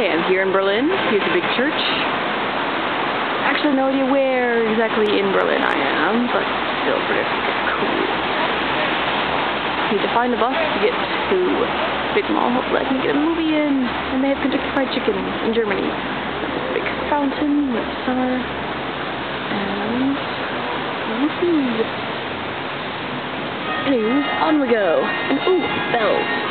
am here in Berlin. Here's a big church. Actually, no idea where exactly in Berlin I am, but still pretty cool. Need to find a bus to get to Big Mall. Hopefully I can get a movie in. And they have Kentucky Fried Chicken in Germany. This big fountain with summer. And woohoo! Anywho, on we go. And ooh, bells.